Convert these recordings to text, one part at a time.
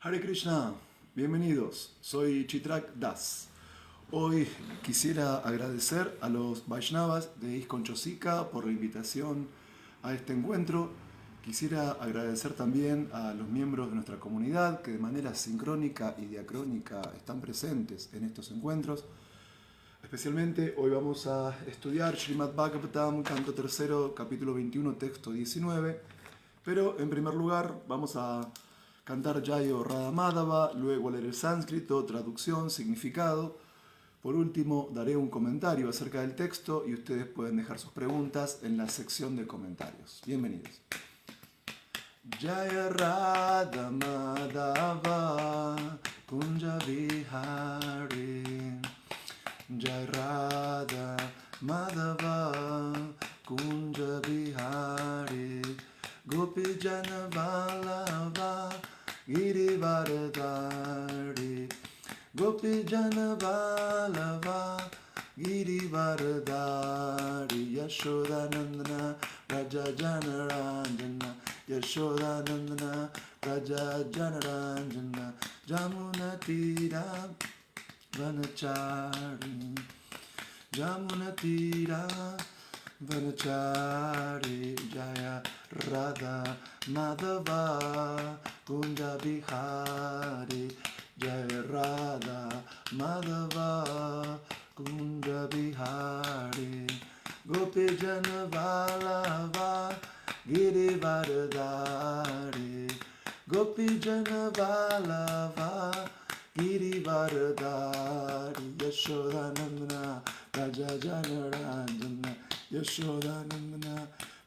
Hare Krishna, bienvenidos, soy Chitrak Das. Hoy quisiera agradecer a los Vaishnavas de ISKCON Chosica por la invitación a este encuentro. Quisiera agradecer también a los miembros de nuestra comunidad que de manera sincrónica y diacrónica están presentes en estos encuentros. Especialmente hoy vamos a estudiar Srimad Bhagavatam, canto tercero, capítulo 21, texto 19. Pero en primer lugar vamos a cantar Jayo Radha Madhava, luego leer el sánscrito, traducción, significado. Por último, daré un comentario acerca del texto y ustedes pueden dejar sus preguntas en la sección de comentarios. Bienvenidos. Jaya Radha Madhava Kunja Vihari Jaya Radha Madhava Kunja Vihari Gopi Jana Vallabha Girivardhari Gopi Jana Vallabha Girivardhari Yashodanandana Raja Janaranjana Yashodanandana Raja Janaranjana Jamuna Tira Vanachari Jamuna Tira Vanachari Jaya Radha Madhava Kunja Vihari Jaya Radha Madhava Kunja Vihari Gopi Jana Vallabha Girivardhari Gopi Jana Vallabha Girivardhari Yashodanandana Raja Janaranjana Yashodanandana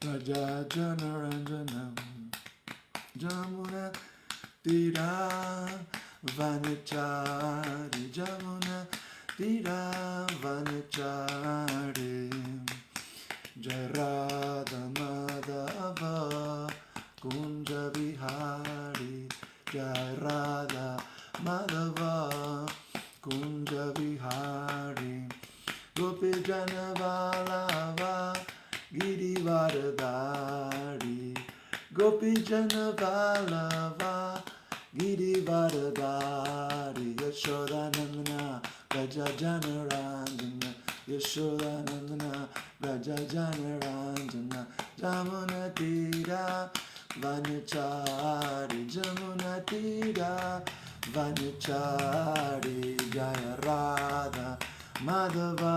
Raja Janaranjana Jamuna Tira Vanachari Jamuna Tira Vanachari Jaya Radha Madhava Kunja Vihari Jaya Radha Madhava Kunja Vihari Gopi Jana Vallabha Girivardhari Gopi Jana Vallabha Girivardhari Yashodanandana Raja Janaranjana Yashodanandana Raja Janaranjana Jamuna Tira Vanachari Jamuna Tira Vanachari Jaya Radha Madhava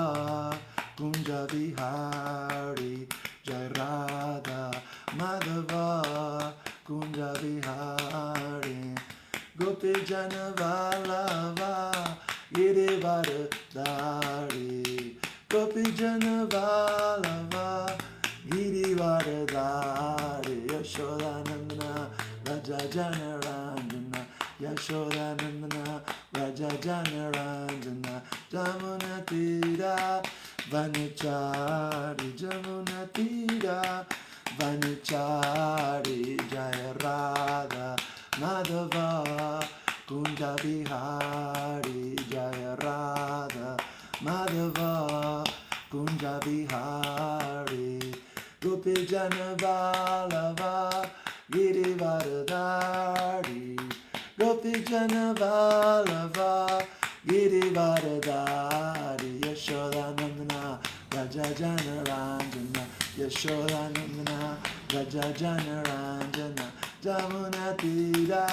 Kunja Vihari Jaya Radha Madhava Kunja Vihari Gopi Jana Vallabha Girivardhari Gopi Jana Vallabha Girivardhari Yashodanandana Raja Janaranjana Yashodanandana Raja Janaranjana Jamuna Tira Vanachari Jamuna Tira Vanachari Jaya Radha Madhava Kunja Vihari Jaya Radha Madhava Kunja Vihari Gopi Jana Vallabha Girivardhari Gopi Jana Vallabha Girivardhari Yashodanandana Raja Janaranjana Yashodanandana Raja Janaranjana Jamuna Tira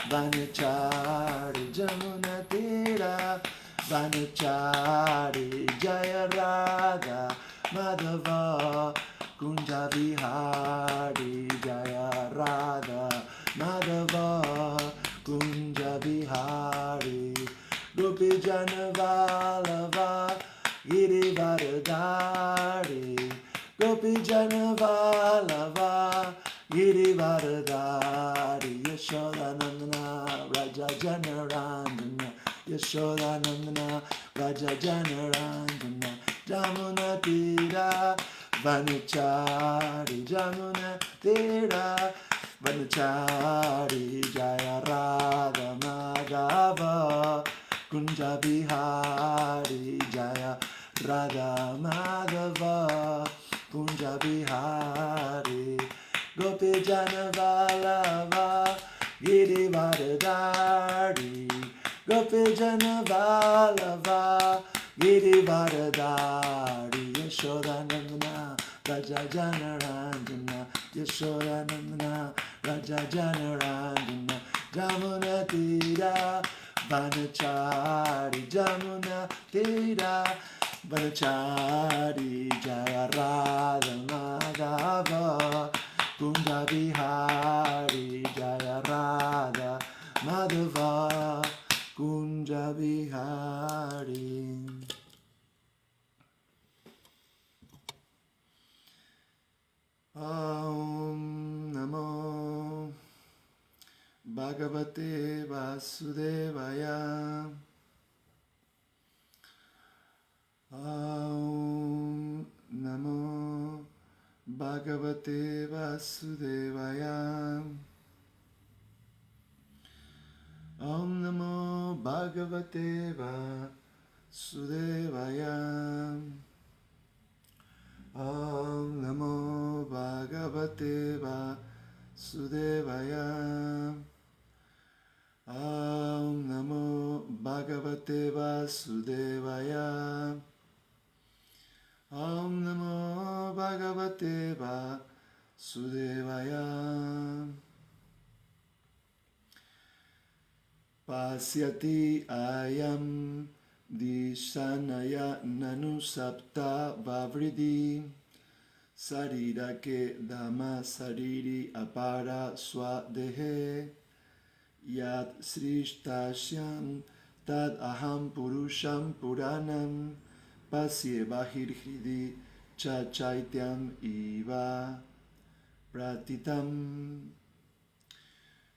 Vanachari Jamuna Tira Vanachari Jaya Radha Madhava Kunja Vihari Jaya Radha Madhava Kunja Vihari Gopi Jana Vallabha Girivardhari Gopi Jana Vallabha Girivardhari Yashodanandana Raja Janaranjana Yashodanandana Raja Janaranjana Jamuna Tira Vanachari Jamuna Tira Vanachari Jaya Radha Madhava Kunja Vihari Jaya Radha Madhava Kunja Vihari Gopi Jana Vallabha Girivaradari Gopijana Vallabha Girivaradari Yashodanandana Raja Janaranjana Yashodanandana Raja Janaranjana Jamuna Tira Vanachari Jamuna Tira Vanachari Jaya Radha Madhava Kunja Bihari Jaya Radha Madhava Kunja Bihari. Om Namo Bhagavate Vasudevaya. Om Namo Bhagavate Vasudevaya. Om Namo Bhagavate Vasudevaya. Om Namo Bhagavate Vasudevaya. Om Namo Bhagavate Vasudevaya. Om Namo Bhagavate Vasudevaya. Pasyati ayam dishanaya nanu sapta vavridi sarirake dhamma sariri apara swadehe yad srishtashyam tad aham purusham puranam pasye bahirhridi cha chaityam iva pratitam.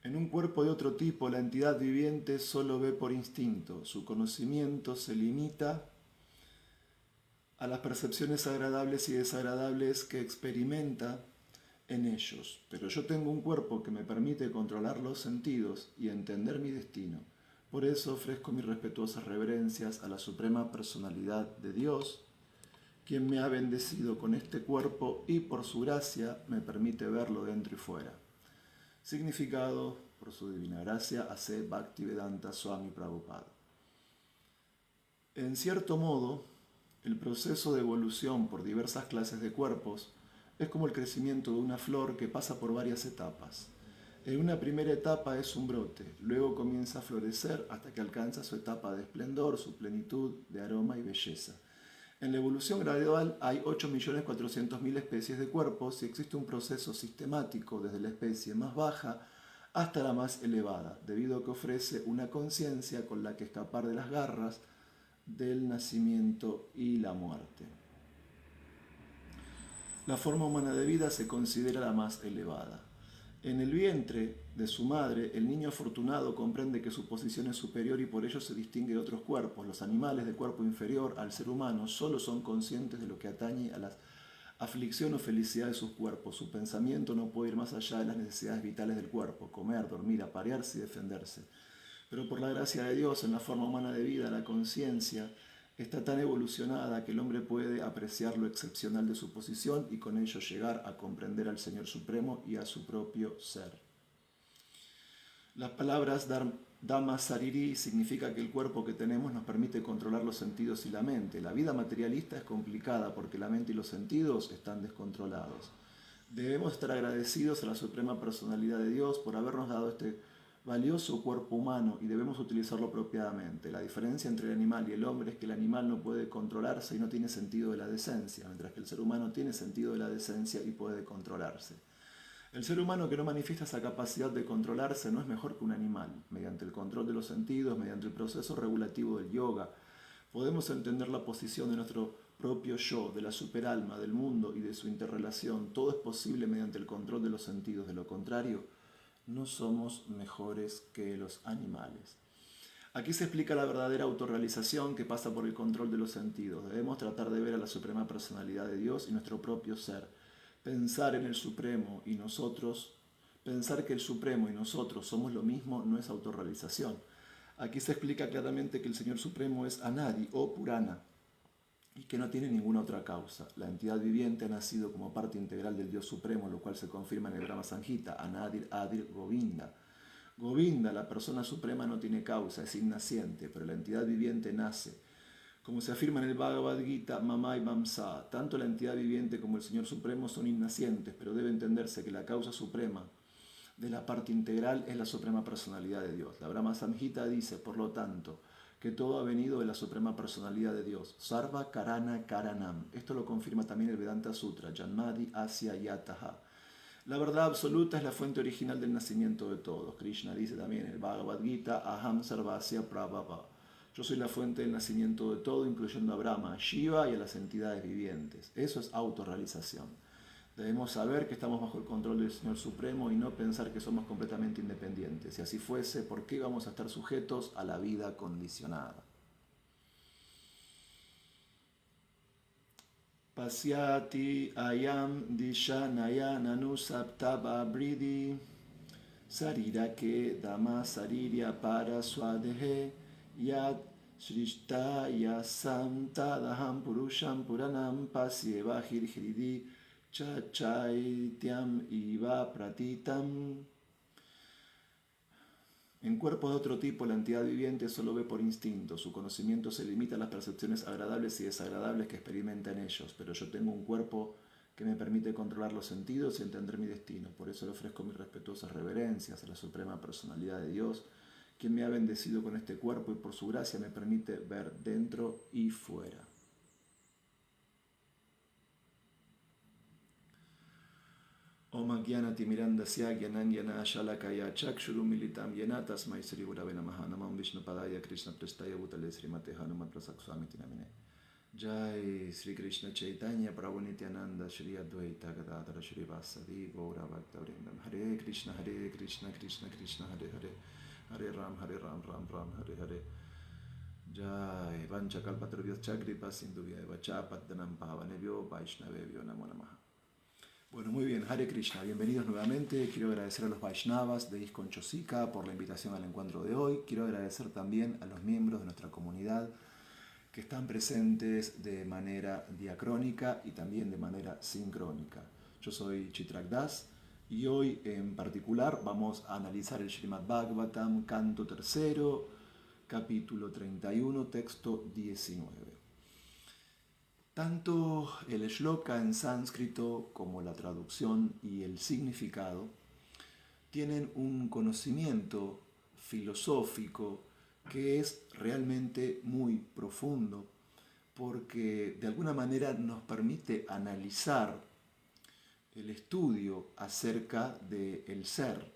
En un cuerpo de otro tipo, la entidad viviente solo ve por instinto. Su conocimiento se limita a las percepciones agradables y desagradables que experimenta en ellos. Pero yo tengo un cuerpo que me permite controlar los sentidos y entender mi destino. Por eso ofrezco mis respetuosas reverencias a la Suprema Personalidad de Dios, quien me ha bendecido con este cuerpo y por su gracia me permite verlo dentro y fuera. Significado: por su divina gracia, A.C. Bhaktivedanta Swami Prabhupada. En cierto modo, el proceso de evolución por diversas clases de cuerpos es como el crecimiento de una flor que pasa por varias etapas. En una primera etapa es un brote, luego comienza a florecer hasta que alcanza su etapa de esplendor, su plenitud de aroma y belleza. En la evolución gradual hay 8.400.000 especies de cuerpos y existe un proceso sistemático desde la especie más baja hasta la más elevada, debido a que ofrece una conciencia con la que escapar de las garras del nacimiento y la muerte. La forma humana de vida se considera la más elevada. En el vientre de su madre, el niño afortunado comprende que su posición es superior y por ello se distingue de otros cuerpos. Los animales de cuerpo inferior al ser humano solo son conscientes de lo que atañe a la aflicción o felicidad de sus cuerpos. Su pensamiento no puede ir más allá de las necesidades vitales del cuerpo: comer, dormir, aparearse y defenderse. Pero por la gracia de Dios, en la forma humana de vida, la conciencia está tan evolucionada que el hombre puede apreciar lo excepcional de su posición y con ello llegar a comprender al Señor Supremo y a su propio ser. Las palabras Dhamma Sariri significa que el cuerpo que tenemos nos permite controlar los sentidos y la mente. La vida materialista es complicada porque la mente y los sentidos están descontrolados. Debemos estar agradecidos a la Suprema Personalidad de Dios por habernos dado este valioso cuerpo humano y debemos utilizarlo apropiadamente. La diferencia entre el animal y el hombre es que el animal no puede controlarse y no tiene sentido de la decencia, mientras que el ser humano tiene sentido de la decencia y puede controlarse. El ser humano que no manifiesta esa capacidad de controlarse no es mejor que un animal. Mediante el control de los sentidos, mediante el proceso regulativo del yoga, podemos entender la posición de nuestro propio yo, de la superalma, del mundo y de su interrelación. Todo es posible mediante el control de los sentidos. De lo contrario, no somos mejores que los animales. Aquí se explica la verdadera autorrealización que pasa por el control de los sentidos. Debemos tratar de ver a la Suprema Personalidad de Dios y nuestro propio ser. Pensar en el Supremo y nosotros, pensar que el Supremo y nosotros somos lo mismo no es autorrealización. Aquí se explica claramente que el Señor Supremo es Anadi o Purana y que no tiene ninguna otra causa. La entidad viviente ha nacido como parte integral del Dios Supremo, lo cual se confirma en el Brahma Samhita, Anadir Adir Govinda. Govinda, la persona suprema, no tiene causa, es innaciente, pero la entidad viviente nace. Como se afirma en el Bhagavad Gita, Mamai Vamsa, tanto la entidad viviente como el Señor Supremo son innacientes, pero debe entenderse que la causa suprema de la parte integral es la suprema personalidad de Dios. La Brahma Samhita dice, por lo tanto, que todo ha venido de la suprema personalidad de Dios. Sarva Karana Karanam. Esto lo confirma también el Vedanta Sutra, Janmadi Asya Yataha. La verdad absoluta es la fuente original del nacimiento de todos. Krishna dice también en el Bhagavad Gita, Aham Sarvasya Prabhava. Yo soy la fuente del nacimiento de todo, incluyendo a Brahma, a Shiva y a las entidades vivientes. Eso es autorrealización. Debemos saber que estamos bajo el control del Señor Supremo y no pensar que somos completamente independientes. Si así fuese, ¿por qué vamos a estar sujetos a la vida condicionada? Pasyati ayam disha nayananu saptava bridi sarirake dama sariria para swadehe yad shrishta yasam tadaham purusham puranam pasyeva hirhiridi chachaityam iva pratitam. En cuerpos de otro tipo, la entidad viviente solo ve por instinto. Su conocimiento se limita a las percepciones agradables y desagradables que experimenta en ellos. Pero yo tengo un cuerpo que me permite controlar los sentidos y entender mi destino. Por eso le ofrezco mis respetuosas reverencias a la Suprema Personalidad de Dios, quien me ha bendecido con este cuerpo y por su gracia me permite ver dentro y fuera. Om Gyanati Mirandasya Gyananyana Shalakaya Chakshuru Militam Yana Tasmai Sri Gurave Namaha Namam Vishnu Padaya Krishna Prestaya Bhutale Srimate Hanumat Prasakswamiti Namine. Jai Sri Krishna Chaitanya Prabhu Nityananda Shri Advaita Gadadara Shri Vasadi Gaura Bhakta Vrindam. Hare Krishna Krishna Krishna Hare Hare Hare Ram Ram Ram Hare Hare. Jai Vancha Kalpatarvyas Chakripa Sindhuvya Vacha Paddanam Pavanebhyo Vaishnavebhyo Namo Namaha. Bueno, muy bien, Hare Krishna, bienvenidos nuevamente. Quiero agradecer a los Vaishnavas de ISKCON Chosika por la invitación al encuentro de hoy. Quiero agradecer también a los miembros de nuestra comunidad que están presentes de manera diacrónica y también de manera sincrónica. Yo soy Chitrak Das y hoy en particular vamos a analizar el Srimad Bhagavatam, canto 3, capítulo 31, texto 19. Tanto el shloka en sánscrito como la traducción y el significado tienen un conocimiento filosófico que es realmente muy profundo porque de alguna manera nos permite analizar el estudio acerca del ser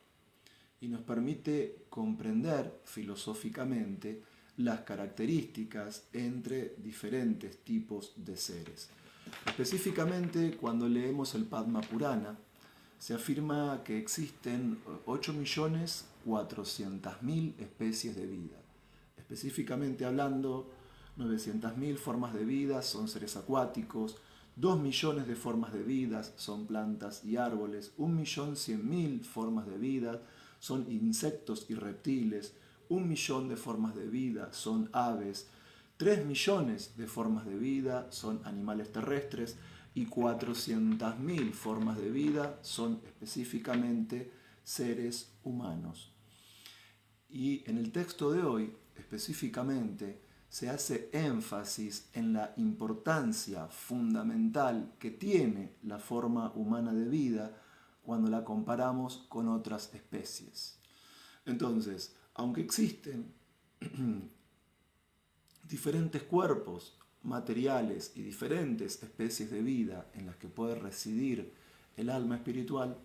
y nos permite comprender filosóficamente las características entre diferentes tipos de seres. Específicamente, cuando leemos el Padma Purana, se afirma que existen 8.400.000 especies de vida. Específicamente hablando, 900.000 formas de vida son seres acuáticos, 2 millones de formas de vida son plantas y árboles, 1.100.000 formas de vida son insectos y reptiles, 1 millón de formas de vida son aves, 3 millones de formas de vida son animales terrestres y 400.000 formas de vida son específicamente seres humanos. Y en el texto de hoy, específicamente, se hace énfasis en la importancia fundamental que tiene la forma humana de vida cuando la comparamos con otras especies. Entonces, aunque existen diferentes cuerpos materiales y diferentes especies de vida en las que puede residir el alma espiritual,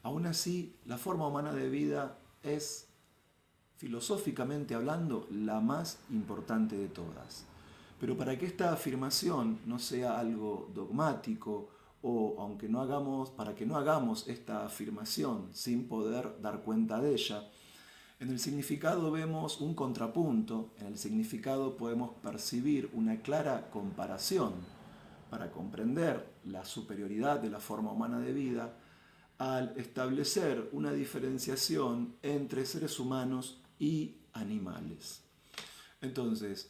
aún así la forma humana de vida es, filosóficamente hablando, la más importante de todas. Pero para que esta afirmación no sea algo dogmático o para que no hagamos esta afirmación sin poder dar cuenta de ella, en el significado vemos un contrapunto, en el significado podemos percibir una clara comparación para comprender la superioridad de la forma humana de vida al establecer una diferenciación entre seres humanos y animales. Entonces,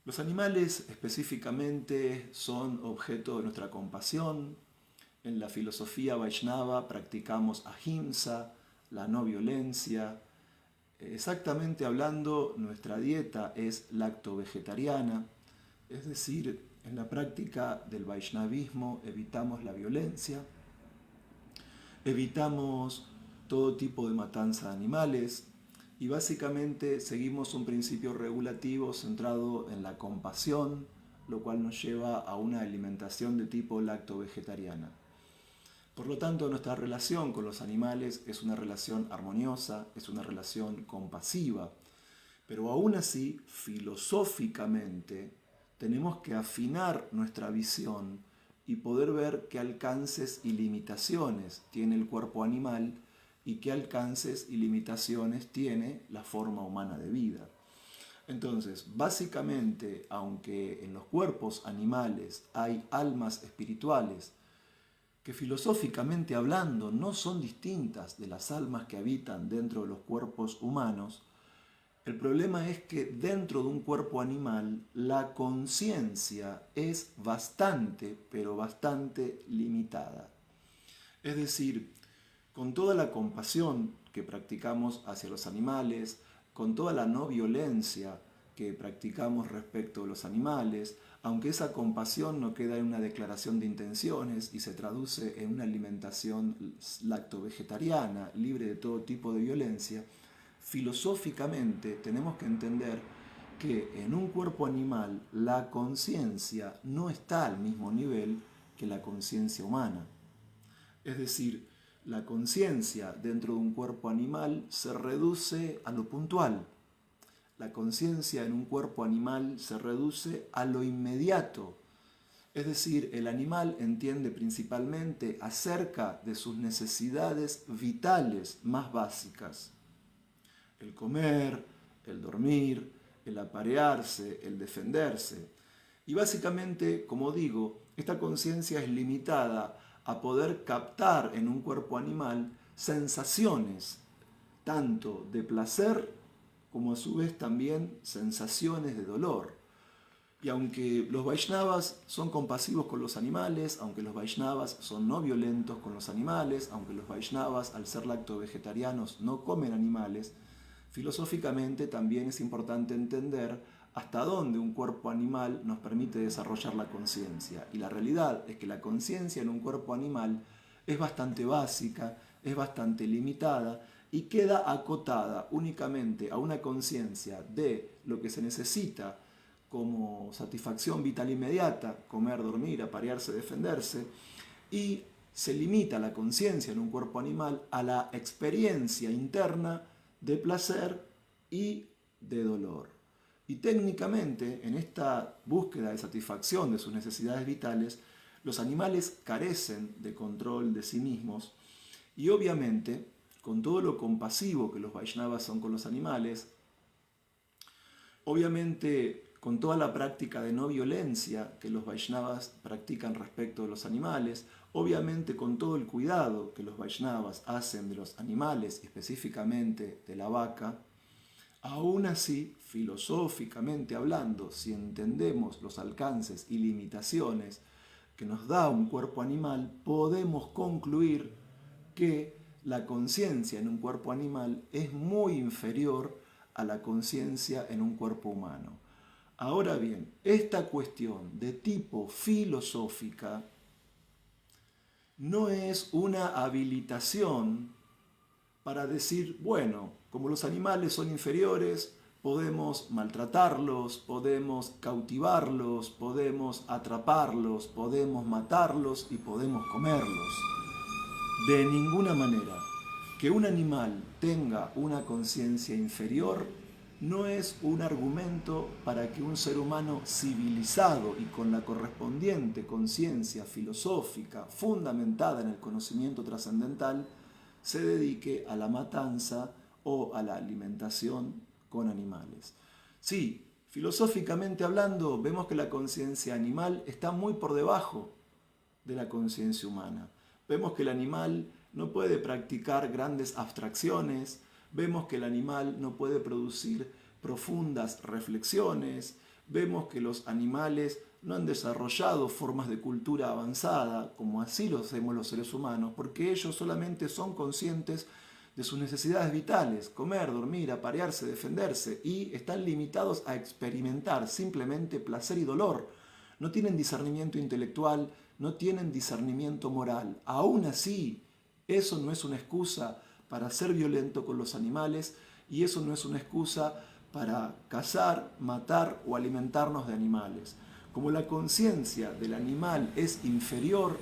los animales específicamente son objeto de nuestra compasión. En la filosofía Vaishnava practicamos ahimsa, la no violencia. Exactamente hablando, nuestra dieta es lacto-vegetariana, es decir, en la práctica del Vaishnavismo evitamos la violencia, evitamos todo tipo de matanza de animales y básicamente seguimos un principio regulativo centrado en la compasión, lo cual nos lleva a una alimentación de tipo lacto-vegetariana. Por lo tanto, nuestra relación con los animales es una relación armoniosa, es una relación compasiva, pero aún así, filosóficamente, tenemos que afinar nuestra visión y poder ver qué alcances y limitaciones tiene el cuerpo animal y qué alcances y limitaciones tiene la forma humana de vida. Entonces, básicamente, aunque en los cuerpos animales hay almas espirituales que filosóficamente hablando no son distintas de las almas que habitan dentro de los cuerpos humanos, el problema es que dentro de un cuerpo animal la conciencia es bastante, pero bastante limitada. Es decir, con toda la compasión que practicamos hacia los animales, con toda la no violencia que practicamos respecto a los animales, aunque esa compasión no queda en una declaración de intenciones y se traduce en una alimentación lacto-vegetariana, libre de todo tipo de violencia, filosóficamente tenemos que entender que en un cuerpo animal la conciencia no está al mismo nivel que la conciencia humana. Es decir, la conciencia dentro de un cuerpo animal se reduce a lo puntual. La conciencia en un cuerpo animal se reduce a lo inmediato. Es decir, el animal entiende principalmente acerca de sus necesidades vitales más básicas. El comer, el dormir, el aparearse, el defenderse. Y básicamente, como digo, esta conciencia es limitada a poder captar en un cuerpo animal sensaciones, tanto de placer como a su vez también sensaciones de dolor. Y aunque los Vaishnavas son compasivos con los animales, aunque los Vaishnavas son no violentos con los animales, aunque los Vaishnavas al ser lacto-vegetarianos no comen animales, filosóficamente también es importante entender hasta dónde un cuerpo animal nos permite desarrollar la conciencia. Y la realidad es que la conciencia en un cuerpo animal es bastante básica, es bastante limitada y queda acotada únicamente a una conciencia de lo que se necesita como satisfacción vital inmediata, comer, dormir, aparearse, defenderse, y se limita la conciencia en un cuerpo animal a la experiencia interna de placer y de dolor. Y técnicamente, en esta búsqueda de satisfacción de sus necesidades vitales, los animales carecen de control de sí mismos y obviamente, con todo lo compasivo que los Vaishnavas son con los animales, obviamente con toda la práctica de no violencia que los Vaishnavas practican respecto de los animales, obviamente con todo el cuidado que los Vaishnavas hacen de los animales, específicamente de la vaca, aún así, filosóficamente hablando, si entendemos los alcances y limitaciones que nos da un cuerpo animal, podemos concluir que la conciencia en un cuerpo animal es muy inferior a la conciencia en un cuerpo humano. Ahora bien, esta cuestión de tipo filosófica no es una habilitación para decir, bueno, como los animales son inferiores, podemos maltratarlos, podemos cautivarlos, podemos atraparlos, podemos matarlos y podemos comerlos. De ninguna manera. Que un animal tenga una conciencia inferior no es un argumento para que un ser humano civilizado y con la correspondiente conciencia filosófica fundamentada en el conocimiento trascendental se dedique a la matanza o a la alimentación con animales. Sí, filosóficamente hablando, vemos que la conciencia animal está muy por debajo de la conciencia humana. Vemos que el animal no puede practicar grandes abstracciones, vemos que el animal no puede producir profundas reflexiones, vemos que los animales no han desarrollado formas de cultura avanzada, como así lo hacemos los seres humanos, porque ellos solamente son conscientes de sus necesidades vitales, comer, dormir, aparearse, defenderse, y están limitados a experimentar simplemente placer y dolor. No tienen discernimiento intelectual, no tienen discernimiento moral. Aún así, eso no es una excusa para ser violento con los animales y eso no es una excusa para cazar, matar o alimentarnos de animales. Como la conciencia del animal es inferior,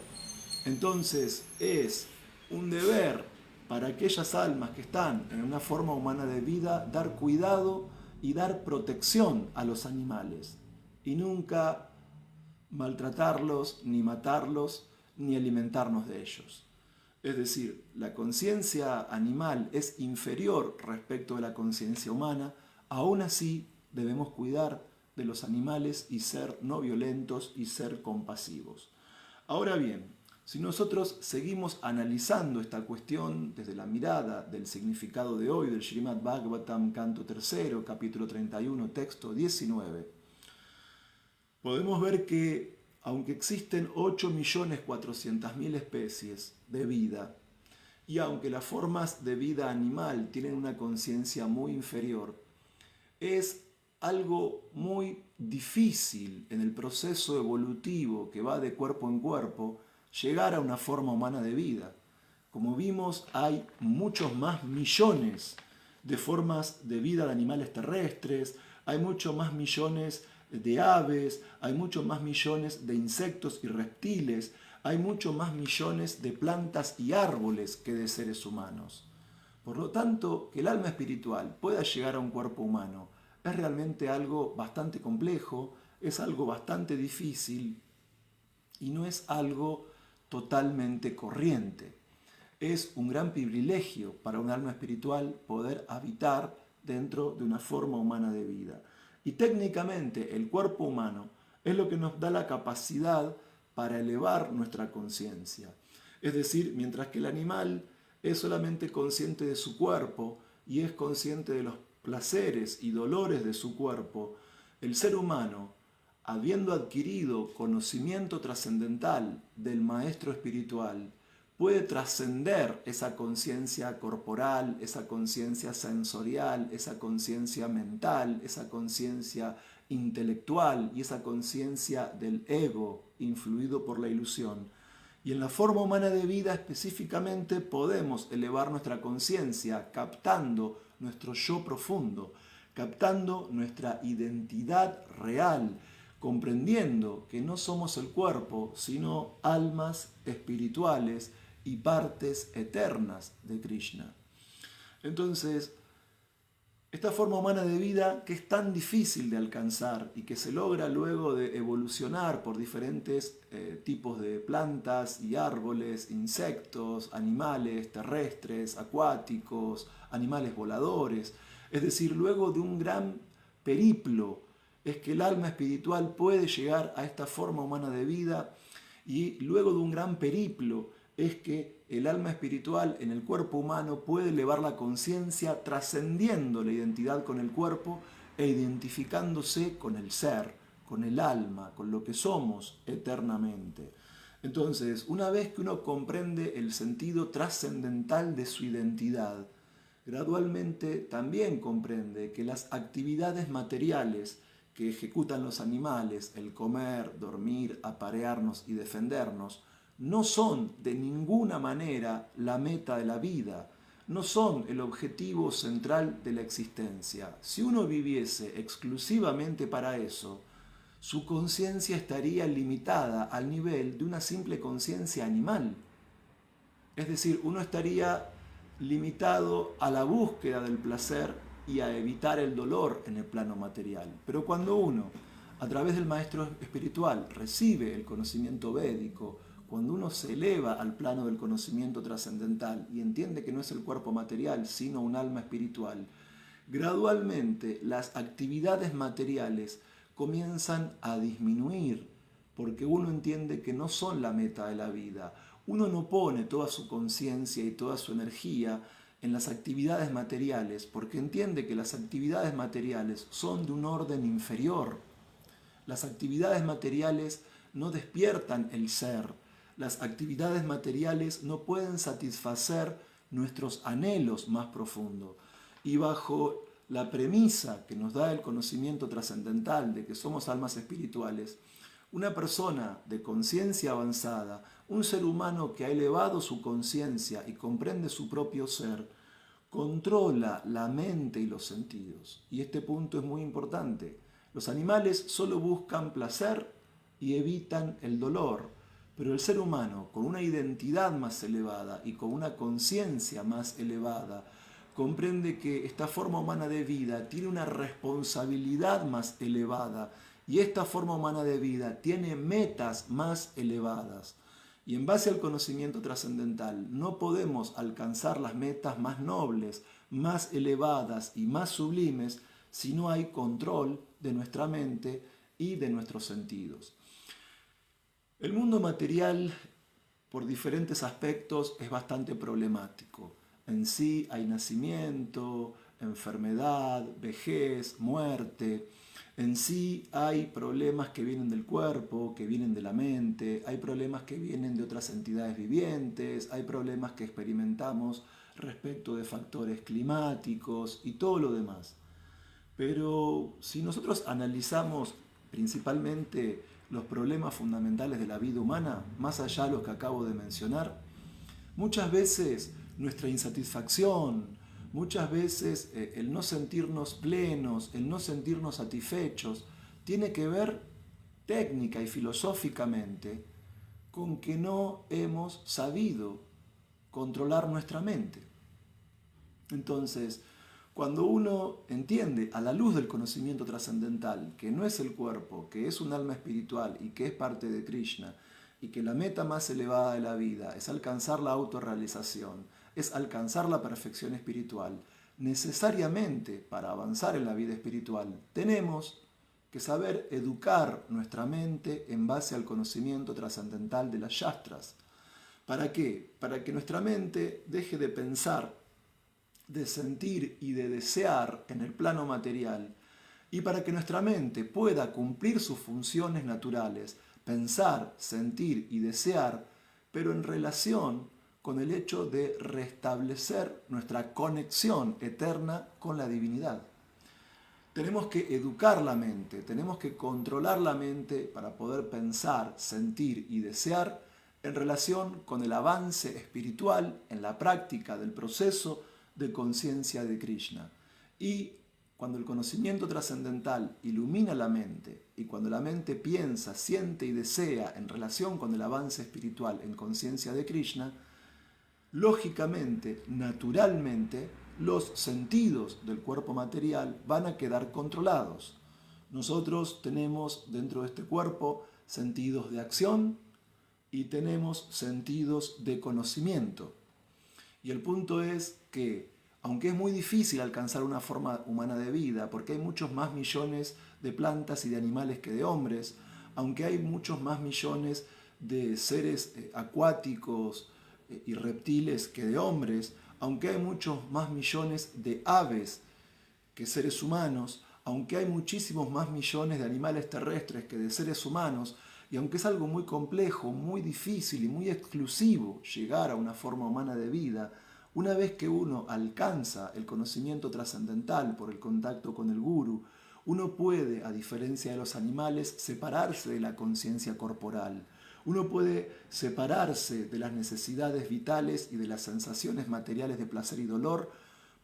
entonces es un deber para aquellas almas que están en una forma humana de vida dar cuidado y dar protección a los animales y nunca maltratarlos, ni matarlos, ni alimentarnos de ellos. Es decir, la conciencia animal es inferior respecto de la conciencia humana, aún así debemos cuidar de los animales y ser no violentos y ser compasivos. Ahora bien, si nosotros seguimos analizando esta cuestión desde la mirada del significado de hoy del Srimad Bhagavatam, canto 3, capítulo 31, texto 19, podemos ver que aunque existen 8.400.000 especies de vida, y aunque las formas de vida animal tienen una conciencia muy inferior, es algo muy difícil en el proceso evolutivo que va de cuerpo en cuerpo llegar a una forma humana de vida. Como vimos, hay muchos más millones de formas de vida de animales terrestres, hay muchos más millones de aves, hay muchos más millones de insectos y reptiles, hay muchos más millones de plantas y árboles que de seres humanos. Por lo tanto, que el alma espiritual pueda llegar a un cuerpo humano es realmente algo bastante complejo, es algo bastante difícil y no es algo totalmente corriente. Es un gran privilegio para un alma espiritual poder habitar dentro de una forma humana de vida. Y técnicamente el cuerpo humano es lo que nos da la capacidad para elevar nuestra conciencia. Es decir, mientras que el animal es solamente consciente de su cuerpo y es consciente de los placeres y dolores de su cuerpo, el ser humano, habiendo adquirido conocimiento trascendental del maestro espiritual, puede trascender esa conciencia corporal, esa conciencia sensorial, esa conciencia mental, esa conciencia intelectual y esa conciencia del ego influido por la ilusión. Y en la forma humana de vida específicamente podemos elevar nuestra conciencia captando nuestro yo profundo, captando nuestra identidad real, comprendiendo que no somos el cuerpo, sino almas espirituales y partes eternas de Krishna. Entonces, esta forma humana de vida que es tan difícil de alcanzar y que se logra luego de evolucionar por diferentes tipos de plantas y árboles, insectos, animales terrestres, acuáticos, animales voladores, es decir, luego de un gran periplo, es que el alma espiritual puede llegar a esta forma humana de vida y luego de un gran periplo es que el alma espiritual en el cuerpo humano puede elevar la conciencia trascendiendo la identidad con el cuerpo e identificándose con el ser, con el alma, con lo que somos eternamente. Entonces, una vez que uno comprende el sentido trascendental de su identidad, gradualmente también comprende que las actividades materiales que ejecutan los animales, el comer, dormir, aparearnos y defendernos, no son de ninguna manera la meta de la vida, no son el objetivo central de la existencia. Si uno viviese exclusivamente para eso, su conciencia estaría limitada al nivel de una simple conciencia animal. Es decir, uno estaría limitado a la búsqueda del placer y a evitar el dolor en el plano material. Pero cuando uno, a través del maestro espiritual, recibe el conocimiento védico, cuando uno se eleva al plano del conocimiento trascendental y entiende que no es el cuerpo material, sino un alma espiritual, gradualmente las actividades materiales comienzan a disminuir, porque uno entiende que no son la meta de la vida. Uno no pone toda su conciencia y toda su energía en las actividades materiales, porque entiende que las actividades materiales son de un orden inferior. Las actividades materiales no despiertan el ser. Las actividades materiales no pueden satisfacer nuestros anhelos más profundos. Y bajo la premisa que nos da el conocimiento trascendental de que somos almas espirituales, una persona de conciencia avanzada, un ser humano que ha elevado su conciencia y comprende su propio ser, controla la mente y los sentidos. Y este punto es muy importante. Los animales solo buscan placer y evitan el dolor, pero el ser humano, con una identidad más elevada y con una conciencia más elevada, comprende que esta forma humana de vida tiene una responsabilidad más elevada y esta forma humana de vida tiene metas más elevadas. Y en base al conocimiento trascendental no podemos alcanzar las metas más nobles, más elevadas y más sublimes si no hay control de nuestra mente y de nuestros sentidos. El mundo material, por diferentes aspectos, es bastante problemático. En sí hay nacimiento, enfermedad, vejez, muerte. En sí hay problemas que vienen del cuerpo, que vienen de la mente, hay problemas que vienen de otras entidades vivientes, hay problemas que experimentamos respecto de factores climáticos y todo lo demás. Pero si nosotros analizamos principalmente los problemas fundamentales de la vida humana, más allá de los que acabo de mencionar, muchas veces nuestra insatisfacción, muchas veces el no sentirnos plenos, el no sentirnos satisfechos, tiene que ver técnica y filosóficamente con que no hemos sabido controlar nuestra mente. Entonces, cuando uno entiende a la luz del conocimiento trascendental que no es el cuerpo, que es un alma espiritual y que es parte de Krishna, y que la meta más elevada de la vida es alcanzar la autorrealización, es alcanzar la perfección espiritual, necesariamente para avanzar en la vida espiritual tenemos que saber educar nuestra mente en base al conocimiento trascendental de las Shastras. ¿Para qué? Para que nuestra mente deje de pensar, de sentir y de desear en el plano material, y para que nuestra mente pueda cumplir sus funciones naturales, pensar, sentir y desear, pero en relación con el hecho de restablecer nuestra conexión eterna con la divinidad. Tenemos que educar la mente, tenemos que controlar la mente para poder pensar, sentir y desear en relación con el avance espiritual en la práctica del proceso de conciencia de Krishna. Y cuando el conocimiento trascendental ilumina la mente y cuando la mente piensa, siente y desea en relación con el avance espiritual en conciencia de Krishna, lógicamente, naturalmente, los sentidos del cuerpo material van a quedar controlados. Nosotros tenemos dentro de este cuerpo sentidos de acción y tenemos sentidos de conocimiento. Y el punto es que, aunque es muy difícil alcanzar una forma humana de vida, porque hay muchos más millones de plantas y de animales que de hombres, aunque hay muchos más millones de seres acuáticos y reptiles que de hombres, aunque hay muchos más millones de aves que seres humanos, aunque hay muchísimos más millones de animales terrestres que de seres humanos, y aunque es algo muy complejo, muy difícil y muy exclusivo llegar a una forma humana de vida, una vez que uno alcanza el conocimiento trascendental por el contacto con el gurú, uno puede, a diferencia de los animales, separarse de la conciencia corporal. Uno puede separarse de las necesidades vitales y de las sensaciones materiales de placer y dolor,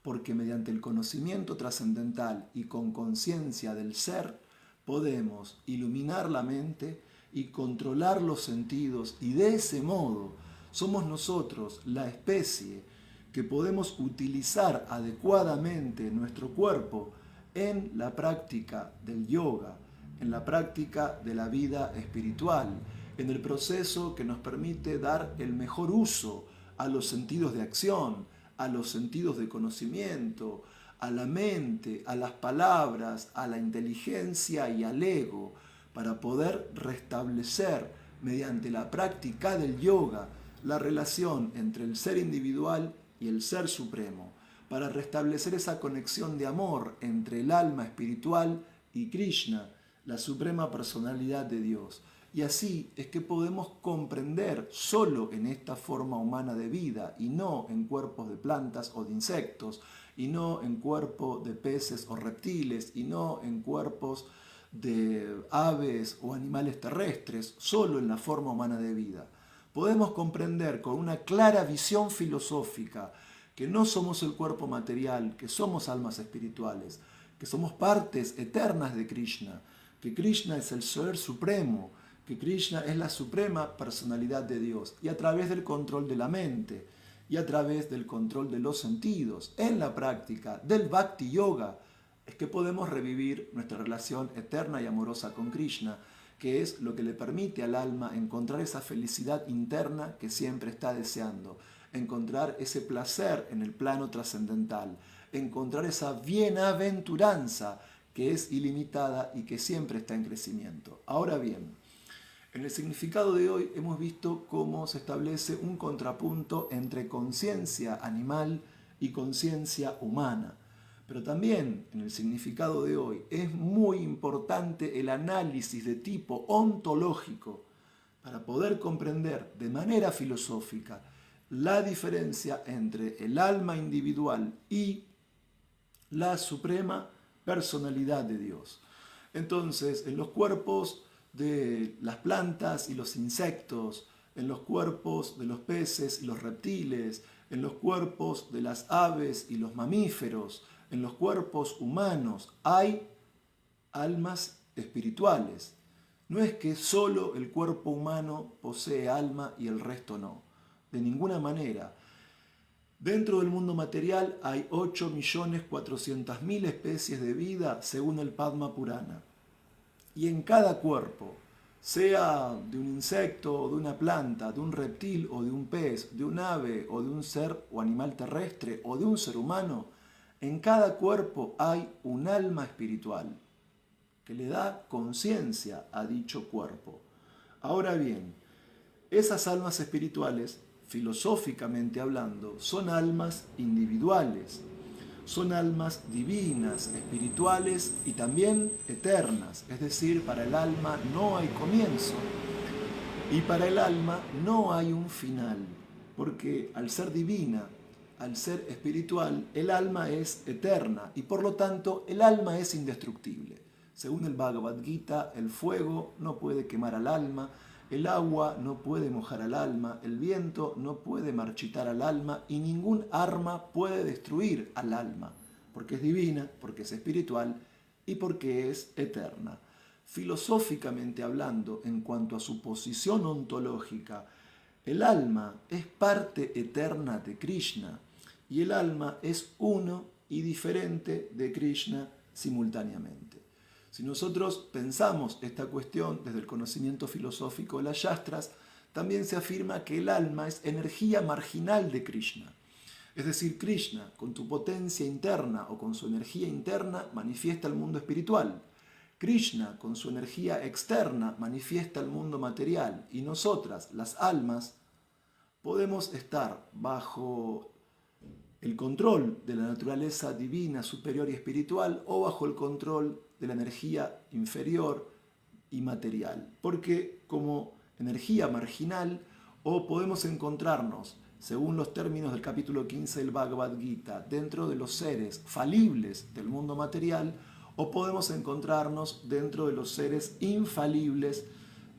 porque mediante el conocimiento trascendental y con conciencia del ser, podemos iluminar la mente y controlar los sentidos, y de ese modo somos nosotros la especie que podemos utilizar adecuadamente nuestro cuerpo en la práctica del yoga, en la práctica de la vida espiritual, en el proceso que nos permite dar el mejor uso a los sentidos de acción, a los sentidos de conocimiento, a la mente, a las palabras, a la inteligencia y al ego, para poder restablecer mediante la práctica del yoga la relación entre el ser individual y el ser supremo, para restablecer esa conexión de amor entre el alma espiritual y Krishna, la suprema personalidad de Dios. Y así es que podemos comprender solo en esta forma humana de vida y no en cuerpos de plantas o de insectos, y no en cuerpos de peces o reptiles, y no en cuerpos de aves o animales terrestres, solo en la forma humana de vida. Podemos comprender con una clara visión filosófica que no somos el cuerpo material, que somos almas espirituales, que somos partes eternas de Krishna, que Krishna es el Ser Supremo, que Krishna es la suprema personalidad de Dios, y a través del control de la mente y a través del control de los sentidos, en la práctica del Bhakti Yoga, es que podemos revivir nuestra relación eterna y amorosa con Krishna, que es lo que le permite al alma encontrar esa felicidad interna que siempre está deseando, encontrar ese placer en el plano trascendental, encontrar esa bienaventuranza que es ilimitada y que siempre está en crecimiento. Ahora bien, en el significado de hoy hemos visto cómo se establece un contrapunto entre conciencia animal y conciencia humana. Pero también en el significado de hoy es muy importante el análisis de tipo ontológico para poder comprender de manera filosófica la diferencia entre el alma individual y la suprema personalidad de Dios. Entonces, en los cuerpos de las plantas y los insectos, en los cuerpos de los peces y los reptiles, en los cuerpos de las aves y los mamíferos, en los cuerpos humanos hay almas espirituales. No es que solo el cuerpo humano posee alma y el resto no. De ninguna manera. Dentro del mundo material hay 8.400.000 especies de vida según el Padma Purana. Y en cada cuerpo, sea de un insecto, de una planta, de un reptil o de un pez, de un ave o de un ser o animal terrestre o de un ser humano, en cada cuerpo hay un alma espiritual que le da conciencia a dicho cuerpo. Ahora bien, esas almas espirituales, filosóficamente hablando, son almas individuales, son almas divinas, espirituales y también eternas. Es decir, para el alma no hay comienzo y para el alma no hay un final, porque al ser divina, al ser espiritual, el alma es eterna y por lo tanto el alma es indestructible. Según el Bhagavad Gita, el fuego no puede quemar al alma, el agua no puede mojar al alma, el viento no puede marchitar al alma y ningún arma puede destruir al alma, porque es divina, porque es espiritual y porque es eterna. Filosóficamente hablando, en cuanto a su posición ontológica, el alma es parte eterna de Krishna y el alma es uno y diferente de Krishna simultáneamente. Si nosotros pensamos esta cuestión desde el conocimiento filosófico de las Shastras, también se afirma que el alma es energía marginal de Krishna. Es decir, Krishna, con su potencia interna o con su energía interna, manifiesta el mundo espiritual. Krishna, con su energía externa, manifiesta el mundo material. Y nosotras, las almas, podemos estar bajo el control de la naturaleza divina, superior y espiritual o bajo el control de la energía inferior y material. Porque como energía marginal o podemos encontrarnos, según los términos del capítulo 15 del Bhagavad Gita, dentro de los seres falibles del mundo material o podemos encontrarnos dentro de los seres infalibles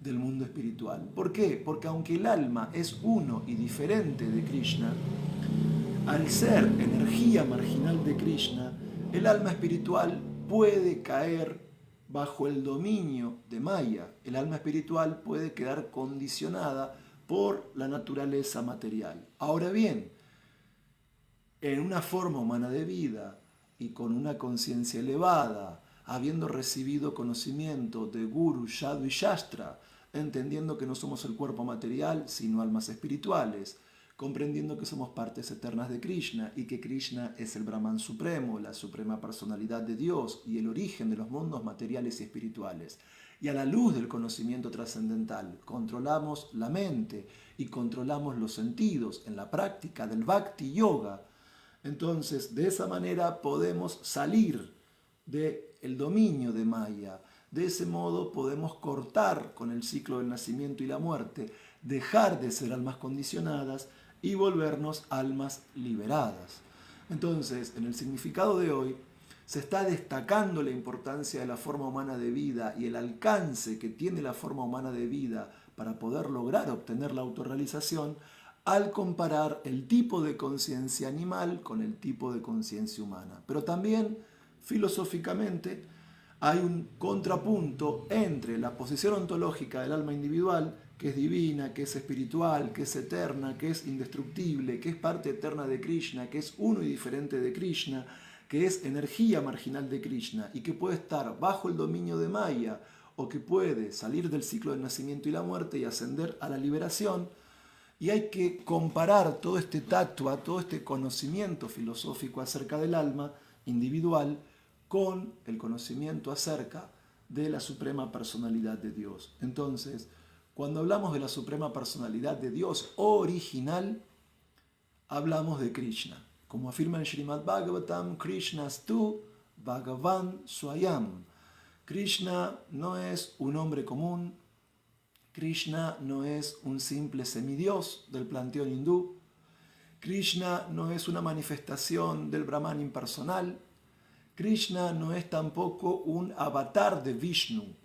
del mundo espiritual. ¿Por qué? Porque aunque el alma es uno y diferente de Krishna, al ser energía marginal de Krishna, el alma espiritual puede caer bajo el dominio de Maya. El alma espiritual puede quedar condicionada por la naturaleza material. Ahora bien, en una forma humana de vida y con una conciencia elevada, habiendo recibido conocimiento de Guru, Sadhu y Shastra, entendiendo que no somos el cuerpo material, sino almas espirituales, comprendiendo que somos partes eternas de Krishna y que Krishna es el Brahman supremo, la suprema personalidad de Dios y el origen de los mundos materiales y espirituales. Y a la luz del conocimiento trascendental, controlamos la mente y controlamos los sentidos en la práctica del Bhakti Yoga. Entonces, de esa manera podemos salir del dominio de Maya, De ese modo podemos cortar con el ciclo del nacimiento y la muerte, dejar de ser almas condicionadas y volvernos almas liberadas. Entonces, en el significado de hoy, se está destacando la importancia de la forma humana de vida y el alcance que tiene la forma humana de vida para poder lograr obtener la autorrealización, al comparar el tipo de conciencia animal con el tipo de conciencia humana. Pero también, filosóficamente, hay un contrapunto entre la posición ontológica del alma individual, que es divina, que es espiritual, que es eterna, que es indestructible, que es parte eterna de Krishna, que es uno y diferente de Krishna, que es energía marginal de Krishna y que puede estar bajo el dominio de Maya o que puede salir del ciclo del nacimiento y la muerte y ascender a la liberación. Y hay que comparar todo este tattva, todo este conocimiento filosófico acerca del alma individual con el conocimiento acerca de la suprema personalidad de Dios. Entonces, cuando hablamos de la suprema personalidad de Dios original, hablamos de Krishna. Como afirma en Srimad Bhagavatam, Krishnastu Bhagavan Swayam. Krishna no es un hombre común, Krishna no es un simple semidios del panteón hindú, Krishna no es una manifestación del Brahman impersonal, Krishna no es tampoco un avatar de Vishnu.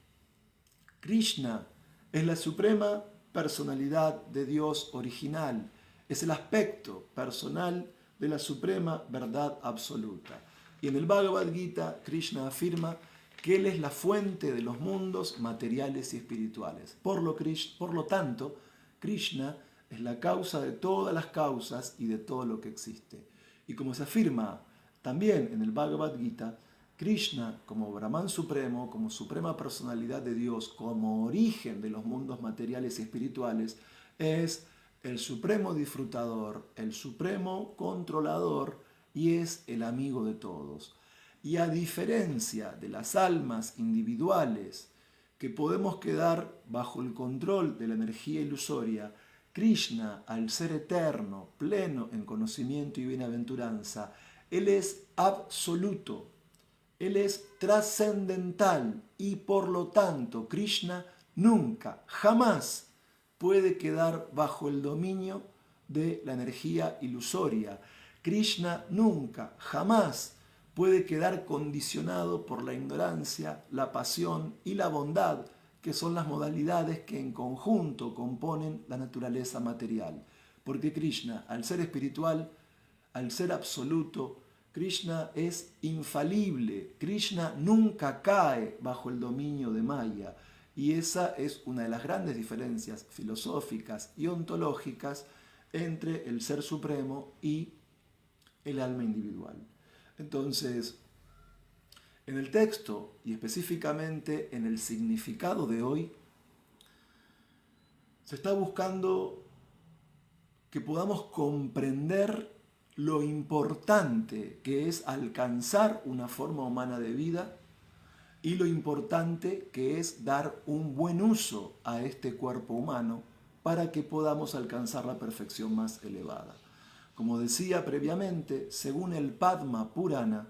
Krishna es la suprema personalidad de Dios original, es el aspecto personal de la suprema verdad absoluta. Y en el Bhagavad Gita, Krishna afirma que Él es la fuente de los mundos materiales y espirituales. Por lo tanto, Krishna es la causa de todas las causas y de todo lo que existe. Y como se afirma también en el Bhagavad Gita, Krishna, como Brahman supremo, como suprema personalidad de Dios, como origen de los mundos materiales y espirituales, es el supremo disfrutador, el supremo controlador y es el amigo de todos. Y a diferencia de las almas individuales que podemos quedar bajo el control de la energía ilusoria, Krishna, al ser eterno, pleno en conocimiento y bienaventuranza, Él es absoluto, Él es trascendental y por lo tanto Krishna nunca, jamás puede quedar bajo el dominio de la energía ilusoria. Krishna nunca, jamás puede quedar condicionado por la ignorancia, la pasión y la bondad, que son las modalidades que en conjunto componen la naturaleza material. Porque Krishna, al ser espiritual, al ser absoluto, Krishna es infalible. Krishna nunca cae bajo el dominio de Maya. Y esa es una de las grandes diferencias filosóficas y ontológicas entre el Ser Supremo y el alma individual. Entonces, en el texto y específicamente en el significado de hoy, se está buscando que podamos comprender lo importante que es alcanzar una forma humana de vida y lo importante que es dar un buen uso a este cuerpo humano para que podamos alcanzar la perfección más elevada. Como decía previamente, según el Padma Purana,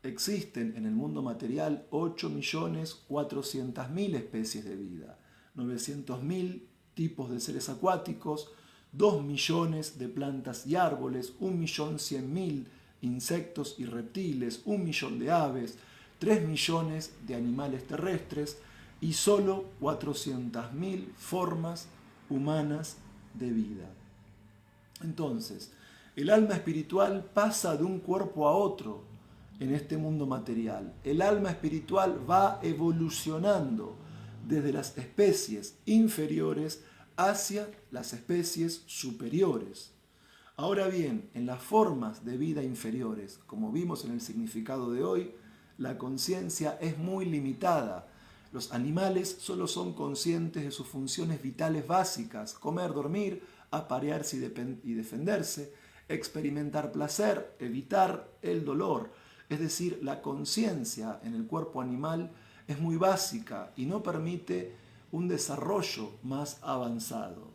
existen en el mundo material 8.400.000 especies de vida, 900.000 tipos de seres acuáticos, 2 millones de plantas y árboles, 1.100.000 insectos y reptiles, 1 millón de aves, 3 millones de animales terrestres y solo 400.000 formas humanas de vida. Entonces, el alma espiritual pasa de un cuerpo a otro en este mundo material. El alma espiritual va evolucionando desde las especies inferiores hacia las especies superiores. Ahora bien, en las formas de vida inferiores, como vimos en el significado de hoy, la conciencia es muy limitada. Los animales solo son conscientes de sus funciones vitales básicas: comer, dormir, aparearse y defenderse, experimentar placer, evitar el dolor. Es decir, la conciencia en el cuerpo animal es muy básica y no permite un desarrollo más avanzado.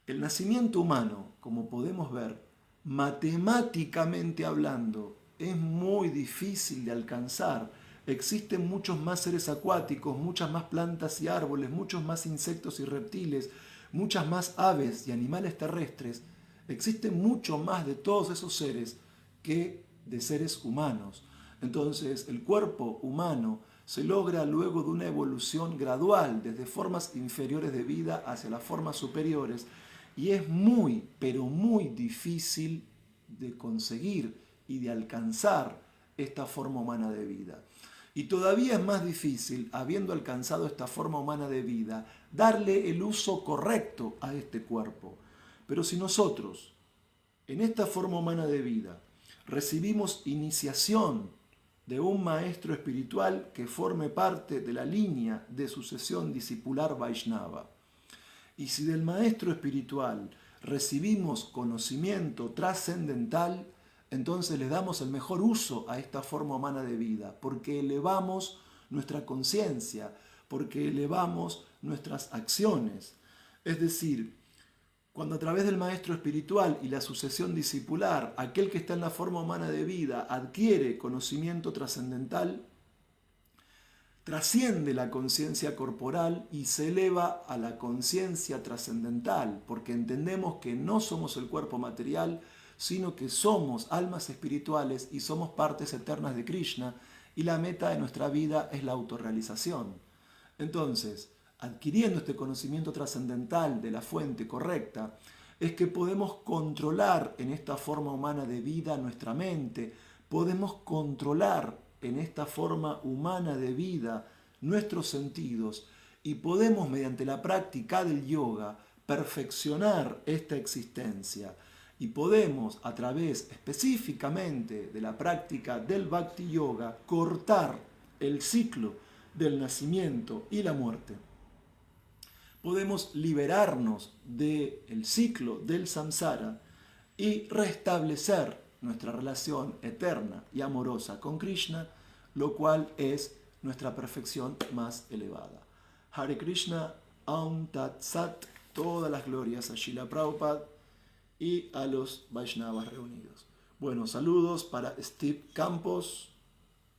El nacimiento humano, como podemos ver, matemáticamente hablando, es muy difícil de alcanzar. existen muchos más seres acuáticos, muchas más plantas y árboles, muchos más insectos y reptiles, muchas más aves y animales terrestres. Existen mucho más de todos esos seres que de seres humanos. Entonces, el cuerpo humano se logra luego de una evolución gradual, desde formas inferiores de vida hacia las formas superiores, y es muy, pero muy difícil de conseguir y de alcanzar esta forma humana de vida. Y todavía es más difícil, habiendo alcanzado esta forma humana de vida, darle el uso correcto a este cuerpo. Pero si nosotros, en esta forma humana de vida, recibimos iniciación de un maestro espiritual que forme parte de la línea de sucesión discipular Vaishnava, y si del maestro espiritual recibimos conocimiento trascendental, entonces le damos el mejor uso a esta forma humana de vida, porque elevamos nuestra conciencia, porque elevamos nuestras acciones. Es decir, cuando a través del maestro espiritual y la sucesión discipular, aquel que está en la forma humana de vida adquiere conocimiento trascendental, trasciende la conciencia corporal y se eleva a la conciencia trascendental, porque entendemos que no somos el cuerpo material, sino que somos almas espirituales y somos partes eternas de Krishna, y la meta de nuestra vida es la autorrealización. Entonces, adquiriendo este conocimiento trascendental de la fuente correcta, es que podemos controlar en esta forma humana de vida nuestra mente, podemos controlar en esta forma humana de vida nuestros sentidos y podemos, mediante la práctica del yoga, perfeccionar esta existencia. Y podemos, a través específicamente de la práctica del Bhakti Yoga, cortar el ciclo del nacimiento y la muerte. Podemos liberarnos del ciclo del samsara y restablecer nuestra relación eterna y amorosa con Krishna, lo cual es nuestra perfección más elevada. Hare Krishna, Aum Tat Sat, todas las glorias a Srila Prabhupada y a los Vaishnavas reunidos. Bueno, saludos para Steve Campos,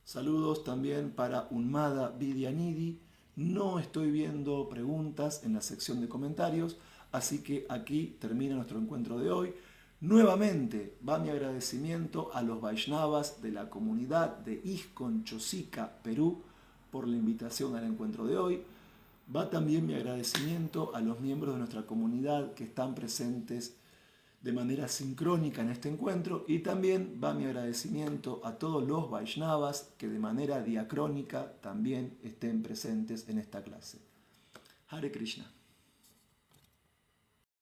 saludos también para Unmada Vidyanidhi. No estoy viendo preguntas en la sección de comentarios, así que aquí termina nuestro encuentro de hoy. Nuevamente va mi agradecimiento a los Vaishnavas de la comunidad de ISKCON Chosica, Perú, por la invitación al encuentro de hoy. Va también mi agradecimiento a los miembros de nuestra comunidad que están presentes de manera sincrónica en este encuentro, y también va mi agradecimiento a todos los Vaishnavas que de manera diacrónica también estén presentes en esta clase. Hare Krishna.